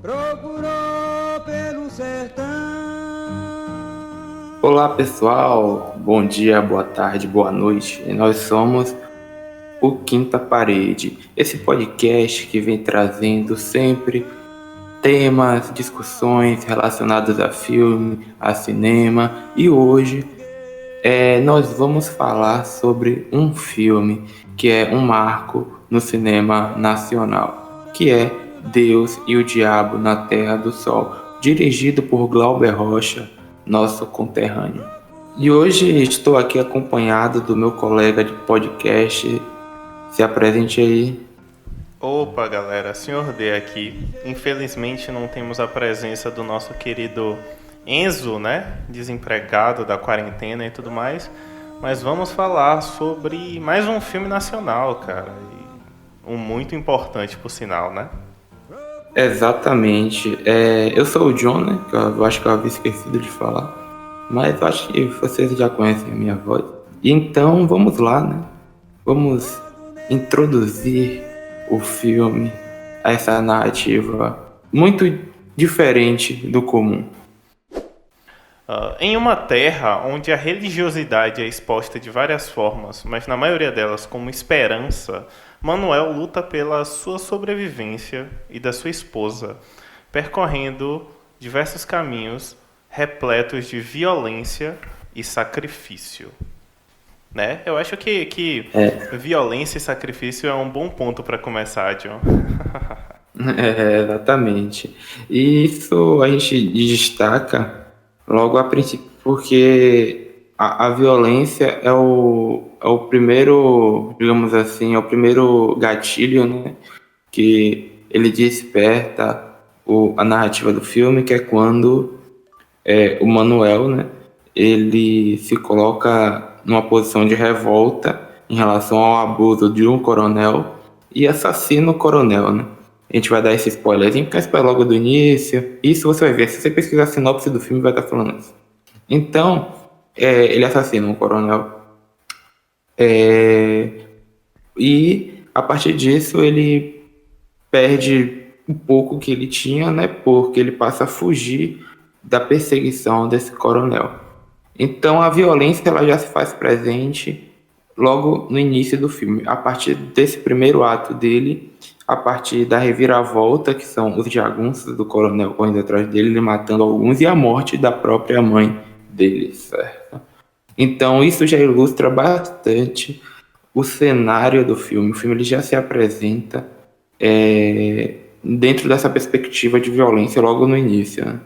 procurou pelo sertão. Olá pessoal, bom dia, boa tarde, boa noite. Nós somos o Quinta Parede, esse podcast que vem trazendo sempre temas, discussões relacionados a filme, a cinema. E hoje nós vamos falar sobre um filme que é um marco no cinema nacional, que é Deus e o Diabo na Terra do Sol, dirigido por Glauber Rocha, nosso conterrâneo. E hoje estou aqui acompanhado do meu colega de podcast. Se apresente aí. Opa, galera, Sr. D aqui. Infelizmente não temos a presença do nosso querido Enzo, né? Desempregado da quarentena e tudo mais. Mas vamos falar sobre mais um filme nacional, cara. E um muito importante, por sinal, né? Exatamente. Eu sou o John, né? Que eu acho que eu havia esquecido de falar. Mas eu acho que vocês já conhecem a minha voz. Então vamos lá, né? Vamos introduzir o filme a essa narrativa muito diferente do comum. Em uma terra onde a religiosidade é exposta de várias formas, mas na maioria delas como esperança, Manuel luta pela sua sobrevivência e da sua esposa, percorrendo diversos caminhos repletos de violência e sacrifício. Né? Eu acho que violência e sacrifício é um bom ponto para começar, John. Exatamente. E isso a gente destaca logo a princípio, porque a violência é o primeiro, digamos assim, é o primeiro gatilho, né, que ele desperta a narrativa do filme, que é quando o Manuel, né, ele se coloca numa posição de revolta em relação ao abuso de um coronel e assassina o coronel, né? A gente vai dar esse spoilerzinho, porque é spoiler logo do início. Isso você vai ver, se você pesquisar a sinopse do filme, vai estar falando isso. Então, ele assassina um coronel. E, a partir disso, ele perde um pouco que ele tinha, né? Porque ele passa a fugir da perseguição desse coronel. Então, a violência ela já se faz presente logo no início do filme, a partir desse primeiro ato dele, a partir da reviravolta, que são os jagunços do coronel correndo atrás dele, ele matando alguns, e a morte da própria mãe dele, certo? Então isso já ilustra bastante o cenário do filme. O filme ele já se apresenta dentro dessa perspectiva de violência logo no início, né?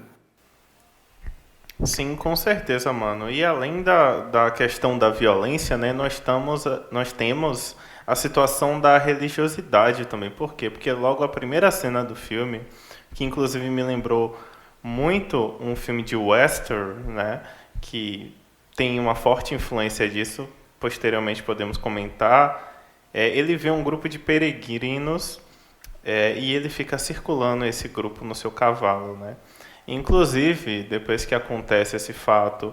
Sim, com certeza, mano. E além da questão da violência, né, nós temos a situação da religiosidade também. Por quê? Porque logo a primeira cena do filme, que inclusive me lembrou muito um filme de western, né, que tem uma forte influência disso, posteriormente podemos comentar, ele vê um grupo de peregrinos e ele fica circulando esse grupo no seu cavalo, né? Inclusive, depois que acontece esse fato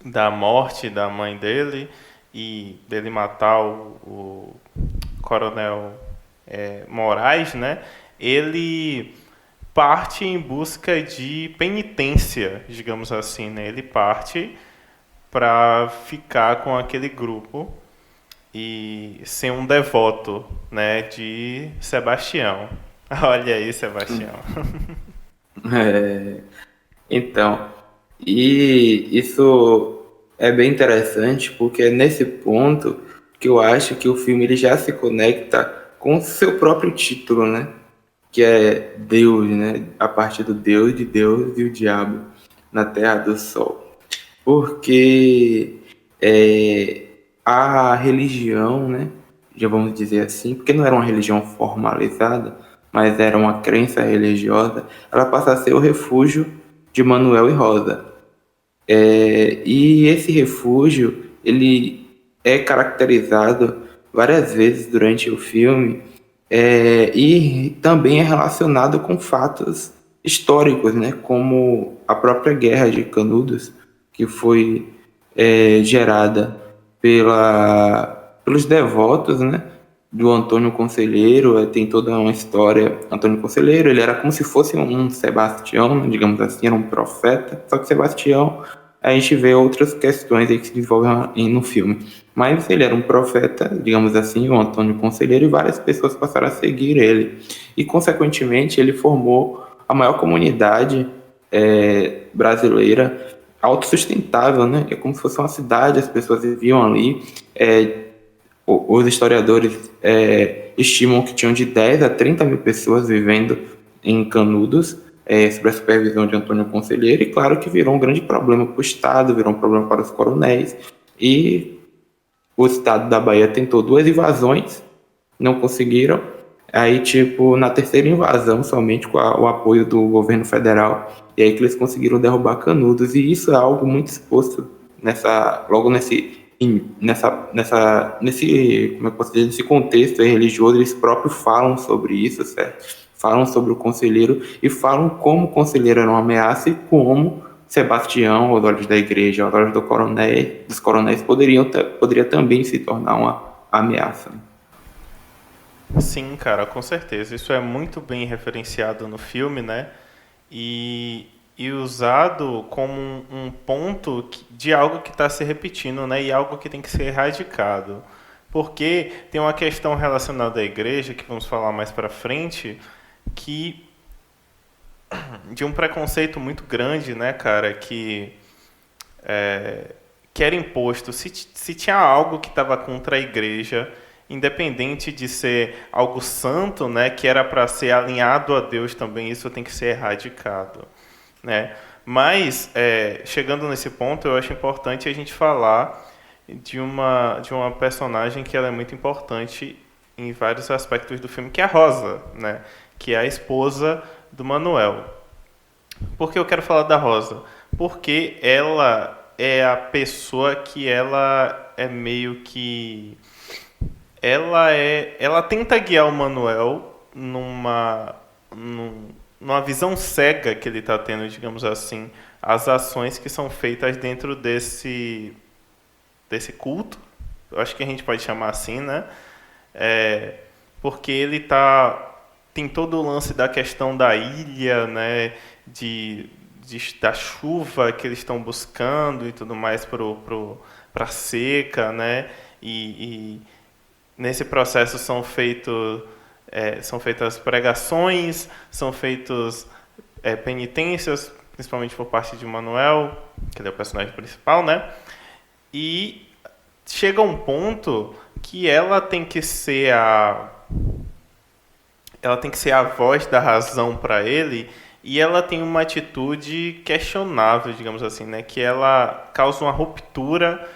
da morte da mãe dele e dele matar o coronel Moraes, né? Ele parte em busca de penitência, digamos assim, né? Ele parte para ficar com aquele grupo e ser um devoto, né, de Sebastião. Olha aí, Sebastião. Então, e isso é bem interessante porque é nesse ponto que eu acho que o filme ele já se conecta com o seu próprio título, né? Que é Deus, né? A partir do Deus, de Deus e o Diabo na Terra do Sol. Porque a religião, né? Já vamos dizer assim, porque não era uma religião formalizada, mas era uma crença religiosa, ela passa a ser o refúgio de Manuel e Rosa. E esse refúgio, ele é caracterizado várias vezes durante o filme, e também é relacionado com fatos históricos, né, como a própria Guerra de Canudos, que foi gerada pelos devotos, né, do Antônio Conselheiro, tem toda uma história. Antônio Conselheiro, ele era como se fosse um Sebastião, né, digamos assim, era um profeta, só que Sebastião, a gente vê outras questões aí que se desenvolvem no filme. Mas ele era um profeta, digamos assim, o Antônio Conselheiro, e várias pessoas passaram a seguir ele. E, consequentemente, ele formou a maior comunidade brasileira autossustentável, né? É como se fosse uma cidade, as pessoas viviam ali. Os historiadores estimam que tinham de 10 a 30 mil pessoas vivendo em Canudos, sob a supervisão de Antônio Conselheiro, e claro que virou um grande problema para o Estado, virou um problema para os coronéis, e o Estado da Bahia tentou 2 invasões, não conseguiram. Aí, tipo, na terceira invasão, somente com o apoio do governo federal, e aí que eles conseguiram derrubar Canudos, e isso é algo muito exposto logo nesse, como é que eu posso dizer, nesse contexto religioso. Eles próprios falam sobre isso, certo? Falam sobre o conselheiro e falam como o conselheiro era uma ameaça e como Sebastião, aos olhos da igreja, aos olhos dos coronéis, poderia também se tornar uma ameaça. Sim, cara, com certeza. Isso é muito bem referenciado no filme, né? E usado como um ponto de algo que está se repetindo, né? E algo que tem que ser erradicado. Porque tem uma questão relacionada à igreja, que vamos falar mais para frente, que de um preconceito muito grande, né, cara, que era imposto. Se tinha algo que estava contra a igreja, independente de ser algo santo, né, que era para ser alinhado a Deus também, isso tem que ser erradicado, né? Mas, chegando nesse ponto, eu acho importante a gente falar de uma personagem que ela é muito importante em vários aspectos do filme, que é a Rosa, né? Que é a esposa do Manuel. Por que eu quero falar da Rosa? Porque ela é a pessoa que ela é meio que... Ela tenta guiar o Manuel numa visão cega que ele está tendo, digamos assim, as ações que são feitas dentro desse culto. Eu acho que a gente pode chamar assim, né? Porque ele tem todo o lance da questão da ilha, né? Da chuva que eles estão buscando e tudo mais para a seca, né? E nesse processo são feitas pregações, são feitos penitências, principalmente por parte de Manuel, que ele é o personagem principal, né? E chega um ponto que ela tem que ser a voz da razão para ele, e ela tem uma atitude questionável, digamos assim, né? Que ela causa uma ruptura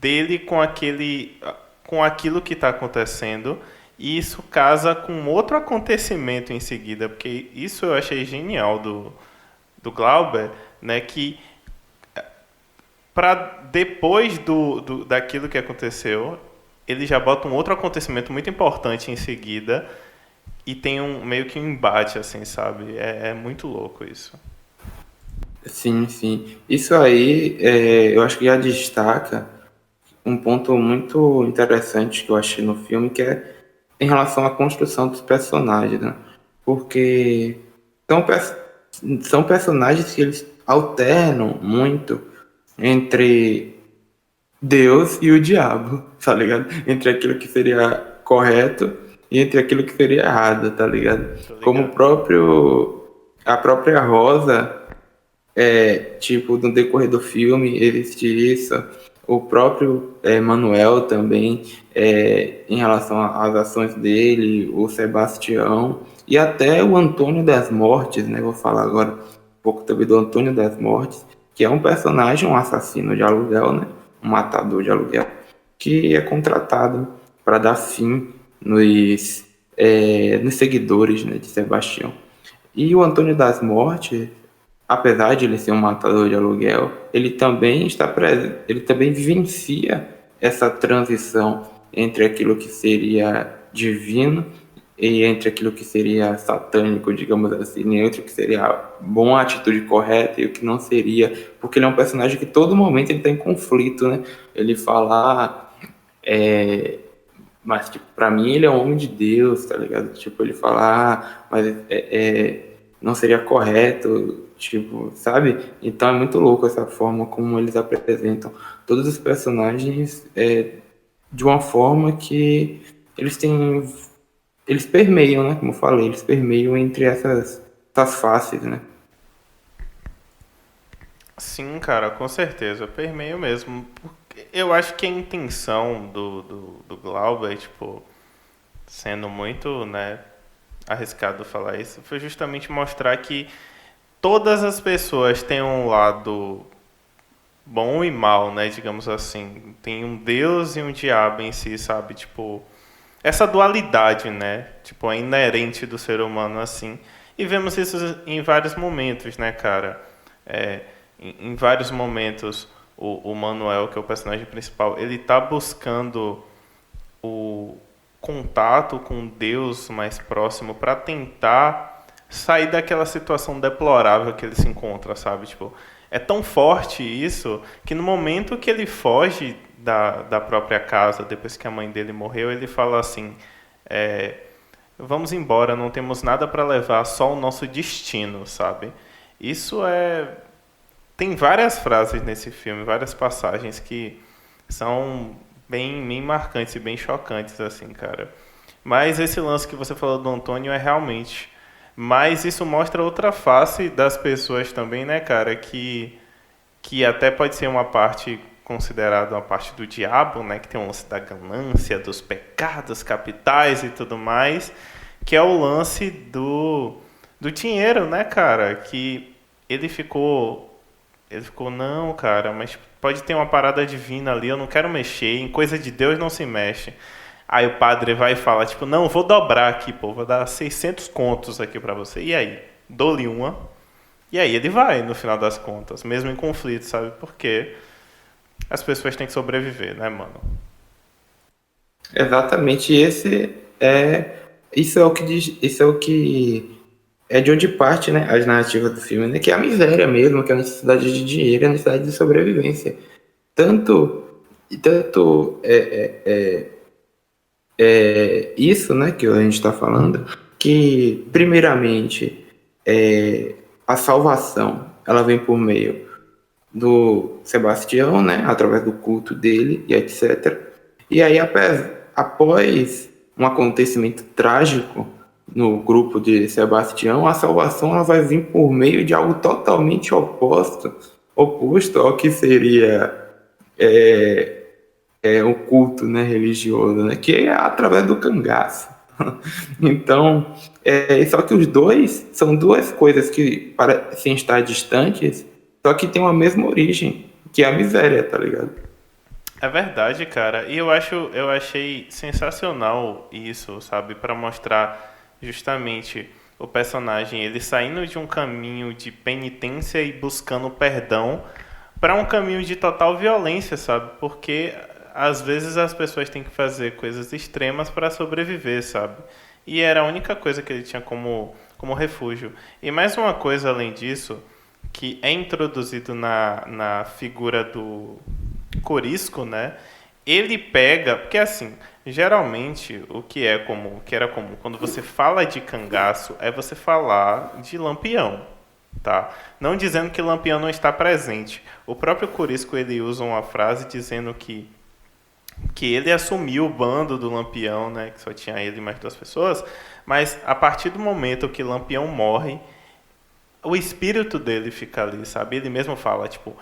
dele com aquilo que está acontecendo, e isso casa com outro acontecimento em seguida, porque isso eu achei genial do Glauber, né? Que para depois daquilo que aconteceu, ele já bota um outro acontecimento muito importante em seguida, e tem meio que um embate, assim, sabe? É muito louco isso. Sim, sim. Isso aí, eu acho que já destaca um ponto muito interessante que eu achei no filme, que é em relação à construção dos personagens, né? Porque são, são personagens que eles alternam muito entre Deus e o diabo, tá ligado? Entre aquilo que seria correto e entre aquilo que seria errado, tá ligado? Tô Como ligado. a própria Rosa, tipo, no decorrer do filme existe isso. O próprio Manuel também, em relação às ações dele, o Sebastião e até o Antônio das Mortes, né? Vou falar agora um pouco também do Antônio das Mortes, que é um personagem, um assassino de aluguel, né? Um matador de aluguel, que é contratado para dar fim nos seguidores, né, de Sebastião. E o Antônio das Mortes, apesar de ele ser um matador de aluguel, ele também está presente, ele também vivencia essa transição entre aquilo que seria divino e entre aquilo que seria satânico, digamos assim, entre o que seria a boa atitude correta e o que não seria, porque ele é um personagem que todo momento ele está em conflito, né? Ele fala, Mas, tipo, pra mim ele é um homem de Deus, tá ligado? Tipo, ele fala, mas não seria correto, tipo, sabe? Então é muito louco essa forma como eles apresentam todos os personagens de uma forma que eles têm. Eles permeiam, né? Como eu falei, eles permeiam entre essas faces, né? Sim, cara, com certeza. Permeio mesmo. Eu acho que a intenção do Glauber, tipo, sendo muito, né, arriscado falar isso, foi justamente mostrar que todas as pessoas têm um lado bom e mal, né, digamos assim. Tem um Deus e um diabo em si, sabe? Tipo, essa dualidade, né? Tipo, é inerente do ser humano assim. E vemos isso em vários momentos, né, cara? Em vários momentos, o Manuel, que é o personagem principal, ele tá buscando o contato com Deus mais próximo para tentar sair daquela situação deplorável que ele se encontra, sabe? Tipo, é tão forte isso que no momento que ele foge da própria casa, depois que a mãe dele morreu, ele fala assim: é, vamos embora, não temos nada para levar, só o nosso destino, sabe? Isso é. Tem várias frases nesse filme, várias passagens que são bem marcantes e bem chocantes, assim, cara. Mas esse lance que você falou do Antônio é realmente. Mas isso mostra outra face das pessoas também, né, cara? Que até pode ser uma parte considerada uma parte do diabo, né? Que tem o lance da ganância, dos pecados capitais e tudo mais. Que é o lance do dinheiro, né, cara? Que ele ficou. Ele ficou, não, cara, mas pode ter uma parada divina ali, eu não quero mexer, em coisa de Deus não se mexe. Aí o padre vai e fala, tipo, não, vou dobrar aqui, pô, vou dar 600 contos aqui pra você. E aí? Dou-lhe uma. E aí ele vai, no final das contas, mesmo em conflito, sabe? Porque as pessoas têm que sobreviver, né, mano? Exatamente, isso é o que diz, isso é o que é de onde parte, né, as narrativas do filme, né, que é a miséria mesmo, que é a necessidade de dinheiro, a necessidade de sobrevivência. Tanto tanto isso, né, que a gente está falando, que primeiramente a salvação ela vem por meio do Sebastião, né, através do culto dele e etc. E aí, após um acontecimento trágico no grupo de Sebastião, a salvação ela vai vir por meio de algo totalmente oposto ao que seria o culto, né, religioso, né, que é através do cangaço. Então, só que os dois são duas coisas que parecem estar distantes, só que tem uma mesma origem, que é a miséria, tá ligado? É verdade, cara. E eu achei sensacional isso, sabe, para mostrar justamente o personagem ele saindo de um caminho de penitência e buscando perdão para um caminho de total violência, sabe? Porque às vezes as pessoas têm que fazer coisas extremas para sobreviver, sabe? E era a única coisa que ele tinha como refúgio. E mais uma coisa além disso, que é introduzido na figura do Corisco, né? Ele pega, porque assim, geralmente o que era comum, quando você fala de cangaço, é você falar de Lampião, tá? Não dizendo que Lampião não está presente. O próprio Corisco ele usa uma frase dizendo que ele assumiu o bando do Lampião, né? Que só tinha ele e mais duas pessoas, mas a partir do momento que Lampião morre, o espírito dele fica ali, sabe? Ele mesmo fala, tipo,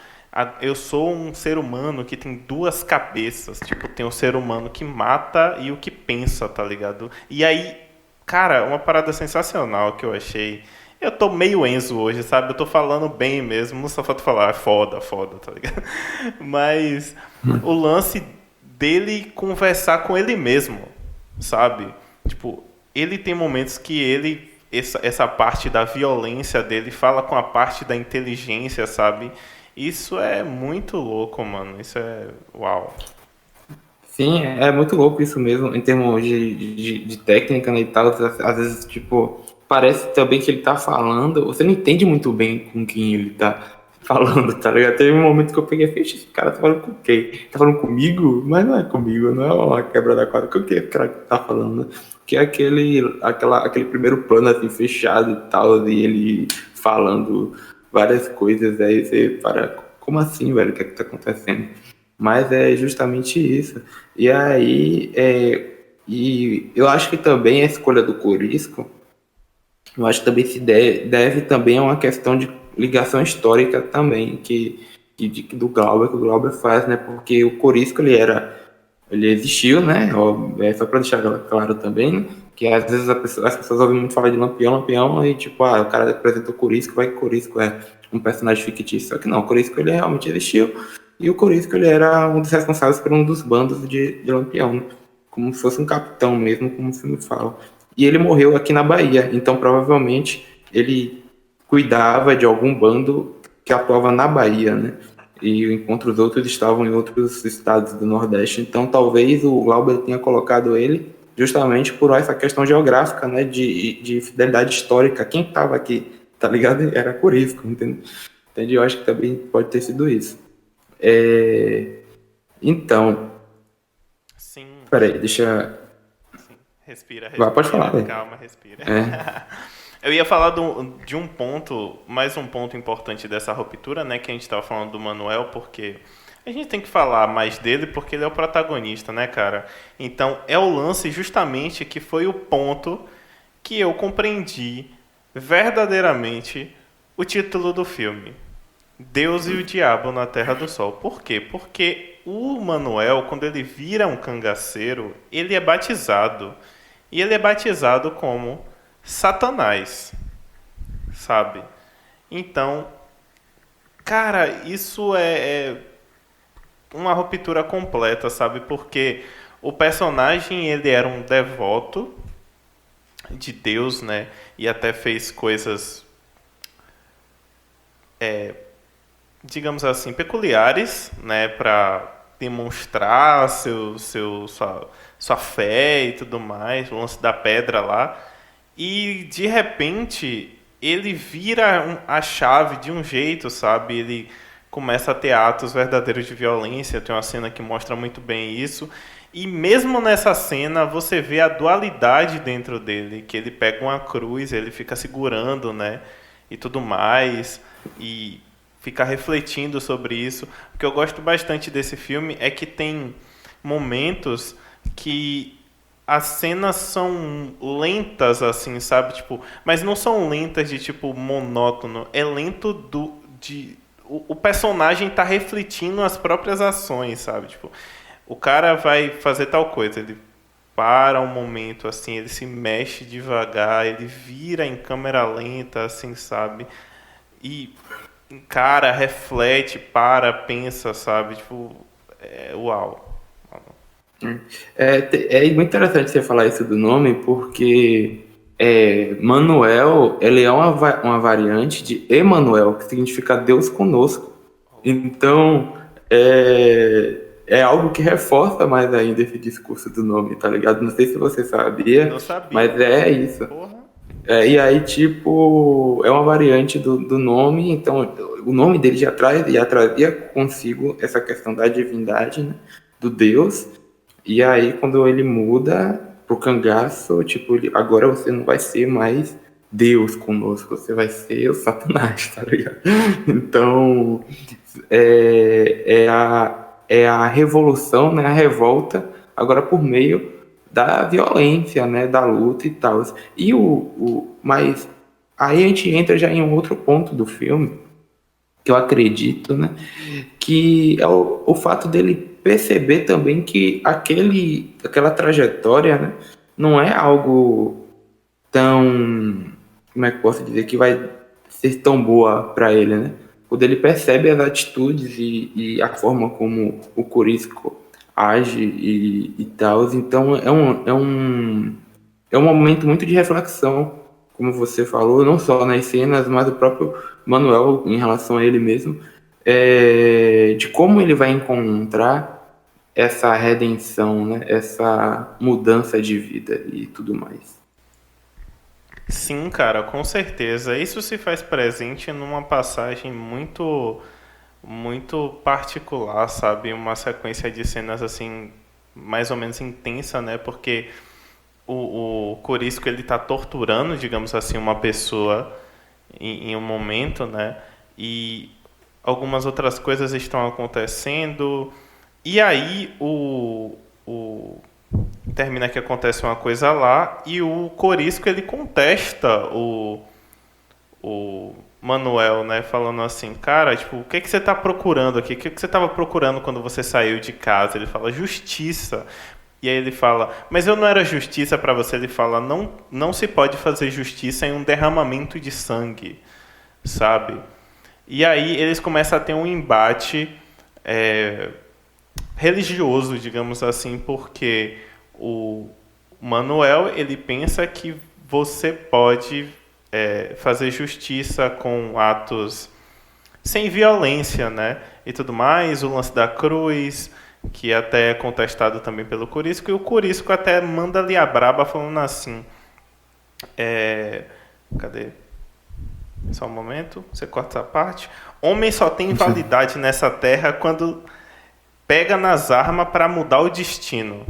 eu sou um ser humano que tem duas cabeças. Tipo, tem o ser humano que mata e o que pensa, tá ligado? E aí, cara, uma parada sensacional que eu achei. Eu tô meio Enzo hoje, sabe? Eu tô falando bem mesmo, só falta falar, é foda, foda, tá ligado? Mas o lance dele conversar com ele mesmo, sabe? Tipo, ele tem momentos que essa parte da violência dele fala com a parte da inteligência, sabe? Isso é muito louco, mano. Isso é. Uau. Sim, é muito louco isso mesmo, em termos de técnica, né, e tal. Às vezes, tipo, parece também que ele tá falando, você não entende muito bem com quem ele tá. falando, tá ligado? Teve um momento que eu peguei e falei, esse cara tá falando com quem? Tá falando comigo? Mas não é comigo, não é uma quebra da quadra. Com o que o cara tá falando? Que é aquele primeiro plano assim, fechado e tal, e ele falando várias coisas, aí você para, como assim, velho? O que é que tá acontecendo? Mas é justamente isso. E aí, e eu acho que também a escolha do Corisco, eu acho que também se deve também a uma questão de ligação histórica também, do Glauber, que o Glauber faz, né? Porque o Corisco, ele existiu, né? Só para deixar claro também, né? Que às vezes as pessoas ouvem muito falar de Lampião, Lampião, e tipo, o cara apresentou o Corisco, vai que o Corisco é um personagem fictício. Só que não, o Corisco ele realmente existiu, e o Corisco ele era um dos responsáveis por um dos bandos de Lampião, né? Como se fosse um capitão mesmo, como o filme fala. E ele morreu aqui na Bahia, então provavelmente ele cuidava de algum bando que atuava na Bahia, né? E enquanto os outros estavam em outros estados do Nordeste. Então talvez o Glauber tenha colocado ele justamente por essa questão geográfica, né? De fidelidade histórica. Quem estava aqui, tá ligado? Era Corisco, entende? Entende? Eu acho que também pode ter sido isso. Então, Sim, peraí, deixa. sim. Respira, Pode falar, respira. velho. Calma, respira. É. Eu ia falar de um ponto, mais um ponto importante dessa ruptura, né? Que a gente estava falando do Manuel, porque a gente tem que falar mais dele porque ele é o protagonista, né, cara? Então, é o lance justamente que foi o ponto que eu compreendi verdadeiramente o título do filme. Deus e o Diabo na Terra do Sol. Por quê? Porque o Manuel, quando ele vira um cangaceiro, ele é batizado. E ele é batizado como Satanás, sabe? Então, cara, isso é uma ruptura completa, sabe? Porque o personagem, ele era um devoto de Deus, né? E até fez coisas, digamos assim, peculiares, né? Para demonstrar sua fé e tudo mais, o lance da pedra lá. E de repente ele vira a chave de um jeito, sabe? Ele começa a ter atos verdadeiros de violência. Tem uma cena que mostra muito bem isso. E mesmo nessa cena você vê a dualidade dentro dele, que ele pega uma cruz, ele fica segurando, né? E tudo mais. E fica refletindo sobre isso. O que eu gosto bastante desse filme é que tem momentos que as cenas são lentas, assim, sabe? Tipo, mas não são lentas de tipo monótono. É lento o personagem tá refletindo as próprias ações, sabe? Tipo, o cara vai fazer tal coisa, ele para um momento, assim, ele se mexe devagar, ele vira em câmera lenta, assim, sabe? E cara, reflete, para, pensa, sabe? Tipo, uau. É muito interessante você falar isso do nome, porque Manuel, ele é uma variante de Emanuel, que significa Deus conosco. Então, é algo que reforça mais ainda esse discurso do nome, tá ligado? Não sei se você sabia, Não sabia. mas é isso. Porra. E aí, tipo, é uma variante do nome, então o nome dele já trazia consigo essa questão da divindade, né, do Deus. E aí, quando ele muda pro cangaço, tipo, agora você não vai ser mais Deus conosco, você vai ser o Satanás, tá ligado? Então, é a revolução, né, a revolta, agora por meio da violência, né, da luta e tal. Mas aí a gente entra já em um outro ponto do filme, que eu acredito, né, que é o fato dele perceber também que aquela trajetória, né, não é algo tão, como é que eu posso dizer, que vai ser tão boa para ele, né? Quando ele percebe as atitudes e a forma como o Corisco age e tal, então é um momento muito de reflexão, como você falou, não só nas cenas, mas o próprio Manuel em relação a ele mesmo, de como ele vai encontrar essa redenção, né? Essa mudança de vida e tudo mais. Sim, cara, com certeza. Isso se faz presente numa passagem muito particular, sabe? Uma sequência de cenas assim mais ou menos intensa, né? Porque o Corisco ele tá torturando, digamos assim, uma pessoa em um momento, né? E algumas outras coisas estão acontecendo. E aí termina que acontece uma coisa lá e o Corisco ele contesta o Manuel, né, falando assim, cara, tipo, o que que você tá procurando aqui? O que que você tava procurando quando você saiu de casa? Ele fala justiça. E aí ele fala, mas eu não era justiça para você. Ele fala, não se pode fazer justiça em um derramamento de sangue, sabe? E aí eles começam a ter um embate é, religioso, digamos assim, porque o Manuel ele pensa que você pode fazer justiça com atos sem violência, né? E tudo mais, o lance da cruz, que até é contestado também pelo Corisco, e o Corisco até manda ali a braba falando assim, cadê? Só um momento, você corta essa parte. Homem só tem validade nessa terra quando pega nas armas para mudar o destino,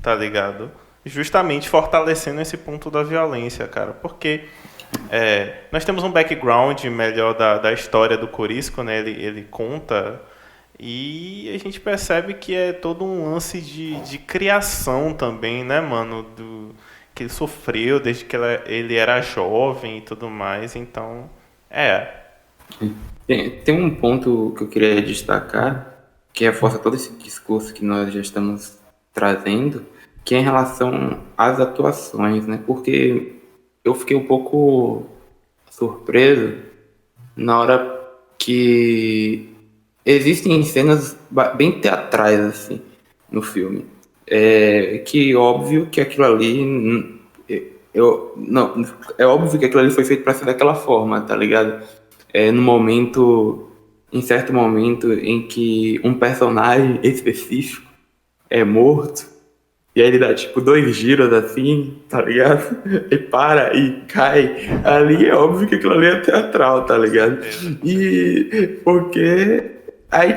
tá ligado? Justamente fortalecendo esse ponto da violência, cara. Porque nós temos um background melhor da história do Corisco, né? Ele conta e a gente percebe que é todo um lance de criação também, né, mano? Que ele sofreu desde que ele era jovem e tudo mais. Então, Tem um ponto que eu queria destacar, que reforça todo esse discurso que nós já estamos trazendo, que é em relação às atuações, né? Porque eu fiquei um pouco surpreso na hora que existem cenas bem teatrais, assim, no filme. É que óbvio que aquilo ali. Não, é óbvio que aquilo ali foi feito para ser daquela forma, tá ligado? No momento, em certo momento em que um personagem específico é morto, e aí ele dá tipo dois giros assim, tá ligado? E para e cai. Ali é óbvio que aquilo ali é teatral, tá ligado? E porque aí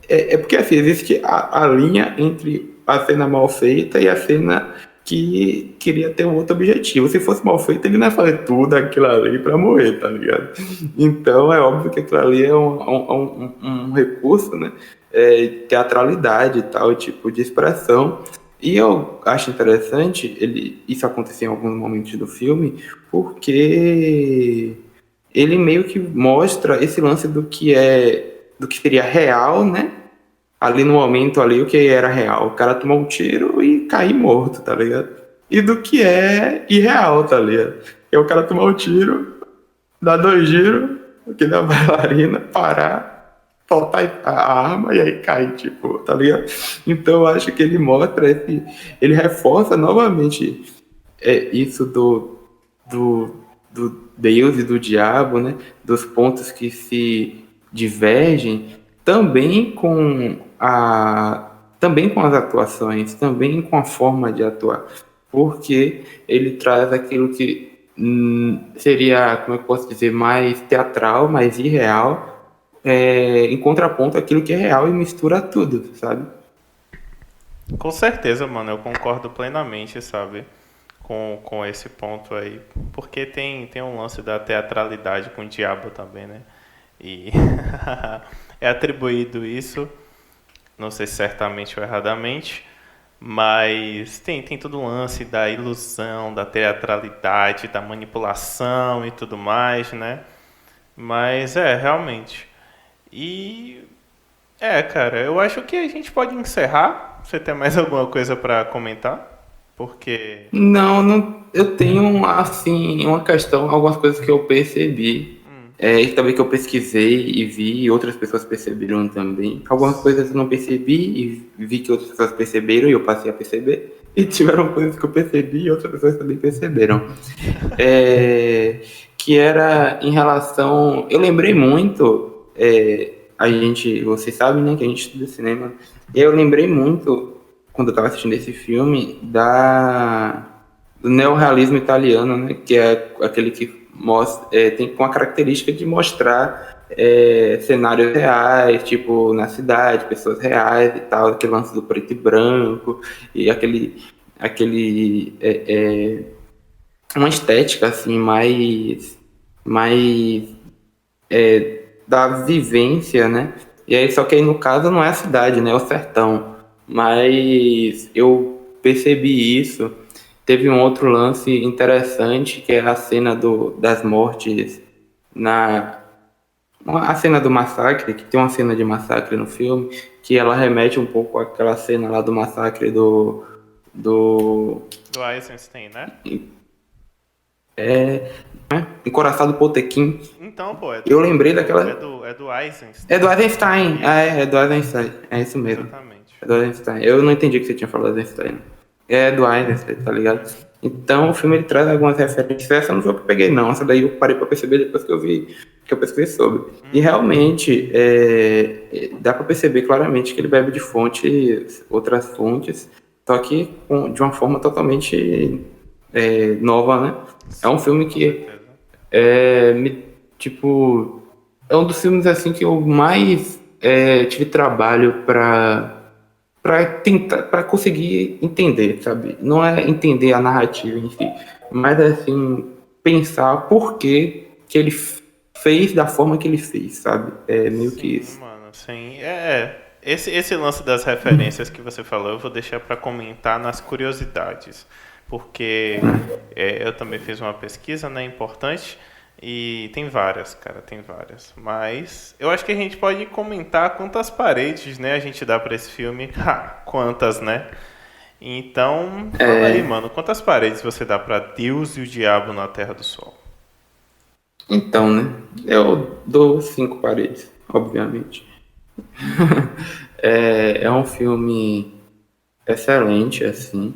é porque assim, existe a linha entre a cena mal feita e a cena que queria ter um outro objetivo. Se fosse mal feito, ele não ia fazer tudo aquilo ali pra morrer, tá ligado? Então é óbvio que aquilo ali é um recurso, né? Teatralidade e tal, tipo de expressão. E eu acho interessante isso acontecer em alguns momentos do filme, porque ele meio que mostra esse lance do que seria real, né? Ali no momento ali o que era real, o cara tomar um tiro e cair morto, tá ligado? E do que é irreal, tá ligado? É o cara tomar um tiro, dar dois giros, que da bailarina parar, soltar a arma e aí cai, tipo, tá ligado? Então eu acho que ele mostra ele reforça novamente isso do, do Deus e do diabo, né? Dos pontos que se divergem, também também com as atuações, também com a forma de atuar, porque ele traz aquilo que seria, como eu posso dizer, mais teatral, mais irreal, em contraponto àquilo que é real e mistura tudo, sabe? com certeza, mano, eu concordo plenamente, sabe? Com esse ponto aí. Porque tem um lance da teatralidade com o diabo também, né? E é atribuído isso, não sei se certamente ou erradamente, mas tem todo o lance da ilusão, da teatralidade, da manipulação e tudo mais, né? Mas realmente. E cara, eu acho que a gente pode encerrar. Você tem mais alguma coisa para comentar? Porque. Não, não, eu tenho assim uma questão, algumas coisas que eu percebi, e também que eu pesquisei e vi, e outras pessoas perceberam também. Algumas coisas eu não percebi e vi que outras pessoas perceberam e eu passei a perceber. E tiveram coisas que eu percebi e outras pessoas também perceberam. Que era em relação. Eu lembrei muito, você sabe, né, que a gente estuda cinema, e eu lembrei muito quando eu estava assistindo esse filme, do neorrealismo italiano, né? Que é aquele que mostra, tem com a característica de mostrar cenários reais, tipo na cidade, pessoas reais e tal, aquele lance do preto e branco e aquele uma estética assim mais da vivência, né? E aí, só que aí no caso não é a cidade, né? É o sertão. Mas eu percebi isso. Teve um outro lance interessante, que é a cena das mortes na... A cena do massacre, que tem uma cena de massacre no filme, que ela remete um pouco àquela cena lá do massacre do Do Eisenstein, né? Encoraçado Potequim. Então, pô, Eu lembrei daquela... É do Eisenstein. É do Eisenstein. É do Eisenstein. É isso mesmo. Exatamente. É do Eisenstein. Eu não entendi que você tinha falado Eisenstein. É do Eisenstein, tá ligado? Então o filme ele traz algumas referências. Essa não foi eu que peguei, não. Essa daí eu parei pra perceber depois que eu vi, que eu pesquisei sobre. E realmente dá pra perceber claramente que ele bebe de fontes, outras fontes, só que de uma forma totalmente nova, né? É um filme que tipo, é um dos filmes assim que eu mais tive trabalho para tentar, para conseguir entender, sabe? Não é entender a narrativa em si, mas assim pensar por que ele fez da forma que ele fez, sabe? É meio que isso. Mano, sim. Esse lance das referências que você falou, eu vou deixar para comentar nas curiosidades, porque eu também fiz uma pesquisa, né, importante. E tem várias, cara, tem várias. Mas eu acho que a gente pode comentar quantas paredes, né, a gente dá pra esse filme. Quantas, né? Então, fala aí, mano, quantas paredes você dá pra Deus e o Diabo na Terra do Sol? Então, né? Eu dou 5 paredes, obviamente. É um filme excelente, assim.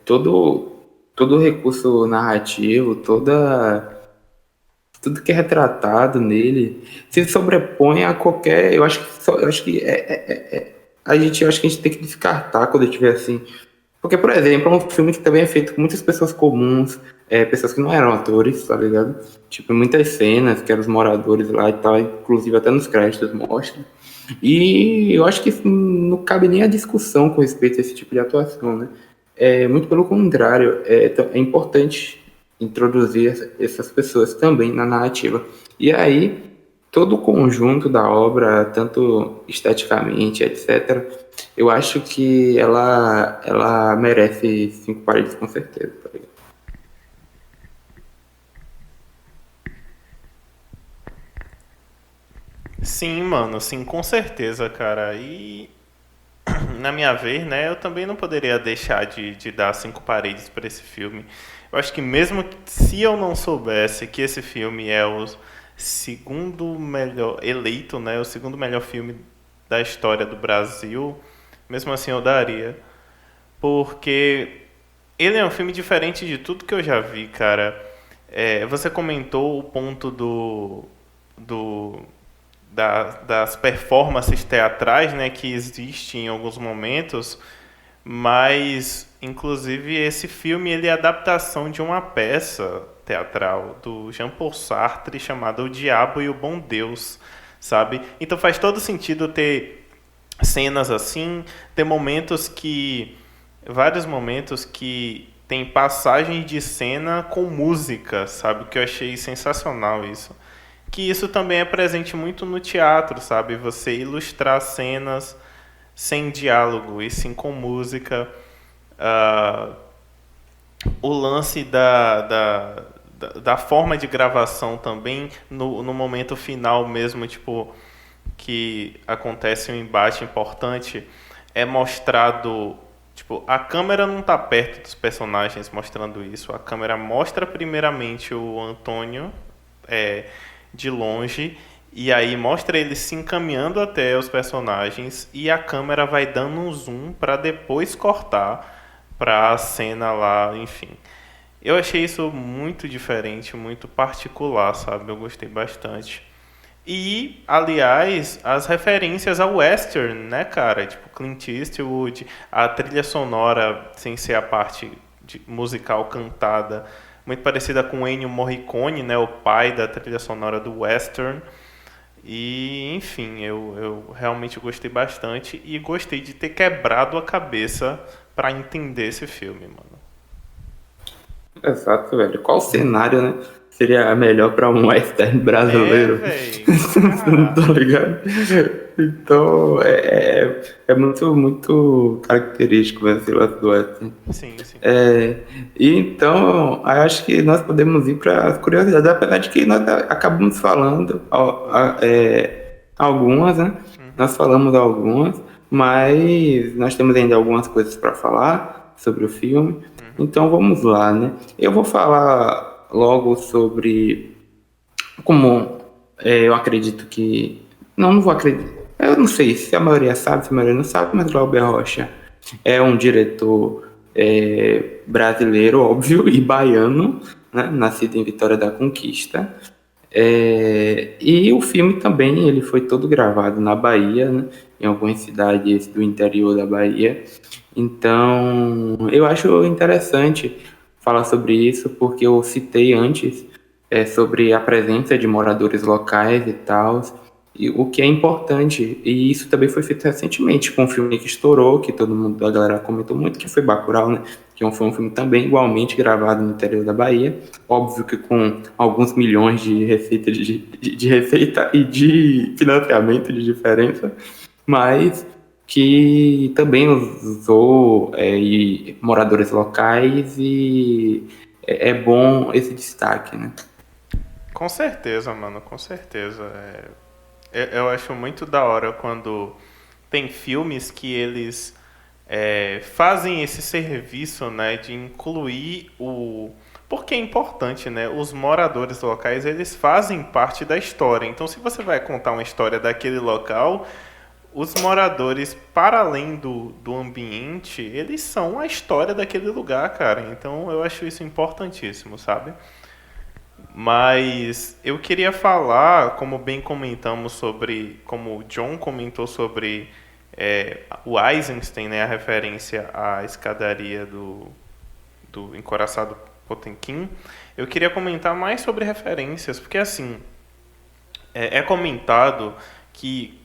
Todo o recurso narrativo, tudo que é retratado nele se sobrepõe a qualquer. Eu acho que eu acho que a gente tem que descartar quando tiver assim. Porque, por exemplo, é um filme que também é feito com muitas pessoas comuns, pessoas que não eram atores, tá ligado? Tipo, muitas cenas que eram os moradores lá e tal, inclusive até nos créditos mostra. E eu acho que isso não cabe nem a discussão com respeito a esse tipo de atuação, né? Muito pelo contrário, é importante introduzir essas pessoas também na narrativa. E aí, todo o conjunto da obra, tanto esteticamente, etc., eu acho que ela merece 5 paredes com certeza, tá ligado? Sim, mano, sim, com certeza, cara. E na minha vez, né, eu também não poderia deixar de dar 5 paredes para esse filme. Eu acho que mesmo se eu não soubesse que esse filme é o segundo melhor eleito, né, o segundo melhor filme da história do Brasil, mesmo assim eu daria, porque ele é um filme diferente de tudo que eu já vi, cara. Você comentou o ponto do das performances teatrais, né, que existem em alguns momentos, mas inclusive esse filme ele é a adaptação de uma peça teatral do Jean-Paul Sartre chamada O Diabo e o Bom Deus, sabe? Então faz todo sentido ter cenas assim, ter vários momentos que tem passagem de cena com música, sabe? Que eu achei sensacional isso. Que isso também é presente muito no teatro, sabe? Você ilustrar cenas sem diálogo e sim com música. Uh, o lance da forma de gravação também, no momento final mesmo, tipo, que acontece um embate importante, é mostrado... Tipo, a câmera não está perto dos personagens mostrando isso. A câmera mostra primeiramente o Antônio... de longe, e aí mostra ele se encaminhando até os personagens e a câmera vai dando um zoom para depois cortar para a cena lá, enfim. Eu achei isso muito diferente, muito particular, sabe? Eu gostei bastante. E, aliás, as referências ao western, né, cara? Tipo, Clint Eastwood, a trilha sonora, sem ser a parte musical cantada, muito parecida com Ennio Morricone, né, o pai da trilha sonora do western. E, enfim, eu realmente gostei bastante e gostei de ter quebrado a cabeça pra entender esse filme, mano. Exato, velho. Qual cenário, né? Seria melhor para um western É, brasileiro? velho. Tá Caraca. ligado? Então, é muito, muito característico esse lance do western. Sim, sim. E então, eu acho que nós podemos ir para as curiosidades, apesar de que nós acabamos falando algumas, né? Uhum. Nós falamos algumas, mas nós temos ainda algumas coisas para falar sobre o filme. Uhum. Então vamos lá, né? Eu vou falar logo sobre como eu acredito que. Não, não vou acreditar. Eu não sei se a maioria sabe, se a maioria não sabe, mas Glauber Rocha é um diretor brasileiro, óbvio, e baiano, né? Nascido em Vitória da Conquista. E o filme também ele foi todo gravado na Bahia, né? Em algumas cidades do interior da Bahia. Então, eu acho interessante falar sobre isso, porque eu citei antes sobre a presença de moradores locais e tal, e o que é importante, e isso também foi feito recentemente com um filme que estourou, que todo mundo, a galera comentou muito, que foi Bacurau, né? Foi um filme também igualmente gravado no interior da Bahia, óbvio que com alguns milhões de receita, de receita e de financiamento de diferença, mas que também usou moradores locais e é bom esse destaque, né? Com certeza, mano, com certeza. Eu acho muito da hora quando tem filmes que eles fazem esse serviço, né, de incluir o... Porque é importante, né? Os moradores locais, eles fazem parte da história. Então, se você vai contar uma história daquele local, os moradores, para além do ambiente, eles são a história daquele lugar, cara. Então, eu acho isso importantíssimo, sabe? Mas eu queria falar, como bem comentamos sobre, como o John comentou sobre o Eisenstein, né, a referência à escadaria do encoraçado Potemkin, eu queria comentar mais sobre referências, porque assim, é comentado que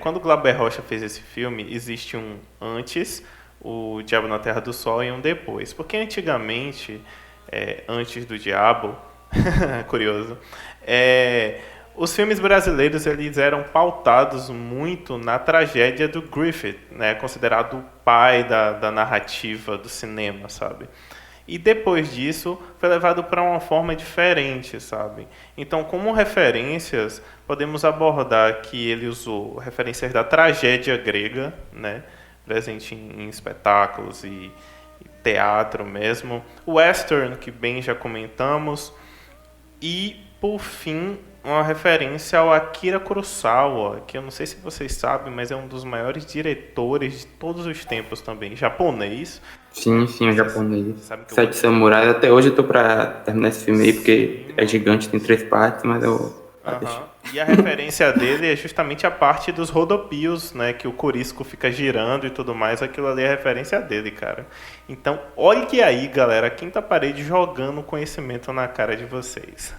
quando Glauber Rocha fez esse filme, existe um antes, o Diabo na Terra do Sol, e um depois. Porque antigamente, antes do Diabo, curioso, os filmes brasileiros eles eram pautados muito na tragédia do Griffith, né, considerado o pai da narrativa do cinema, sabe? E depois disso foi levado para uma forma diferente, sabe? Então, como referências, podemos abordar que ele usou referências da tragédia grega, né? Presente em espetáculos e teatro mesmo. O western, que bem já comentamos. E, por fim, uma referência ao Akira Kurosawa, que eu não sei se vocês sabem, mas é um dos maiores diretores de todos os tempos também, japonês. Sim, sim, o Vocês japonês. sabem que eu Sete gosto. Samurais, até hoje eu tô pra terminar esse filme aí, porque Sim, é mano. gigante, tem 3 partes, mas eu assisti. Aham. E a referência dele é justamente a parte dos rodopios, né? Que o Corisco fica girando e tudo mais. Aquilo ali é a referência dele, cara. Então, olhe aí, galera. A quinta parede jogando conhecimento na cara de vocês.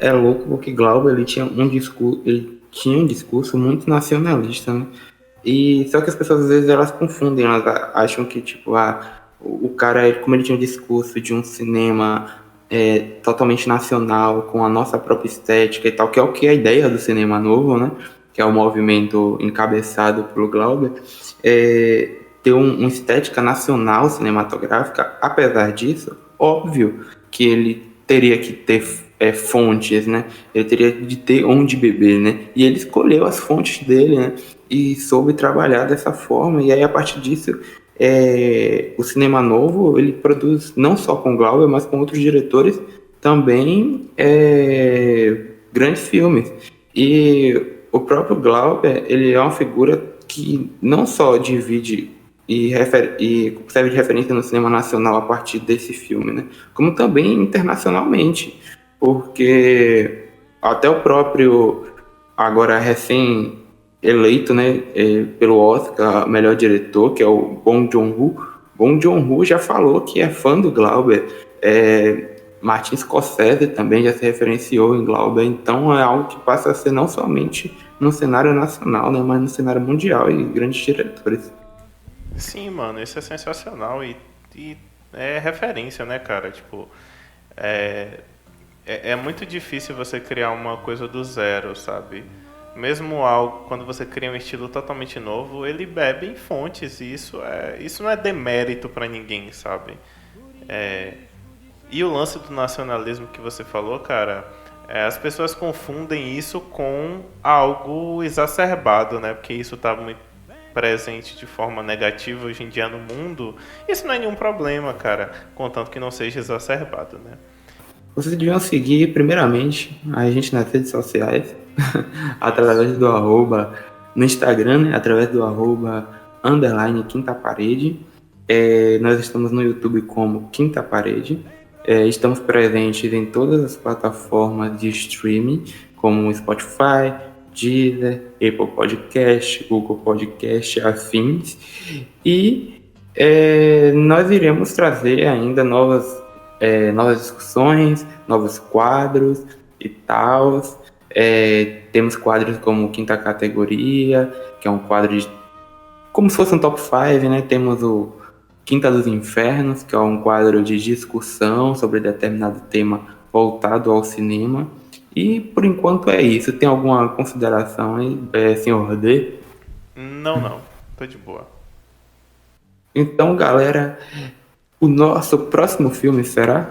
É louco porque Glauber ele tinha um discurso muito nacionalista, né? E só que as pessoas às vezes elas confundem, elas acham que tipo, o cara, como ele tinha um discurso de um cinema totalmente nacional, com a nossa própria estética e tal, que é o que é a ideia do cinema novo, né? Que é o movimento encabeçado pelo Glauber, ter uma estética nacional cinematográfica. Apesar disso, óbvio que ele teria que ter fontes, né? Ele teria de ter onde beber, né? E ele escolheu as fontes dele, né? E soube trabalhar dessa forma. E aí, a partir disso, o cinema novo, ele produz não só com Glauber, mas com outros diretores também grandes filmes. E o próprio Glauber, ele é uma figura que não só divide e serve de referência no cinema nacional a partir desse filme, né? Como também internacionalmente. porque até o próprio, agora recém-eleito, né, pelo Oscar, melhor diretor, que é o Bong Joon-ho já falou que é fã do Glauber. Martin Scorsese também já se referenciou em Glauber, então é algo que passa a ser não somente no cenário nacional, né, mas no cenário mundial e grandes diretores. Sim, mano, isso é sensacional e é referência, né, cara? Tipo, é, é muito difícil você criar uma coisa do zero, sabe? Mesmo algo, quando você cria um estilo totalmente novo, ele bebe em fontes e isso não é demérito pra ninguém, sabe? É, e o lance do nacionalismo que você falou, cara, as pessoas confundem isso com algo exacerbado, né? Porque isso tá muito presente de forma negativa hoje em dia no mundo. Isso não é nenhum problema, cara, contanto que não seja exacerbado, né? Vocês deviam seguir, primeiramente, a gente nas redes sociais, Isso. através do arroba, no Instagram, né, através do arroba, underline Quinta Parede. Nós estamos no YouTube como Quinta Parede. Estamos presentes em todas as plataformas de streaming, como Spotify, Deezer, Apple Podcast, Google Podcast, afins. E nós iremos trazer ainda novas discussões, novos quadros e tal. Temos quadros como Quinta Categoria, que é um quadro como se fosse um top 5, né? Temos o Quinta dos Infernos, que é um quadro de discussão sobre determinado tema voltado ao cinema. E por enquanto é isso. Tem alguma consideração aí, senhor D? Não, não. Tô de boa. Então, galera, o nosso próximo filme será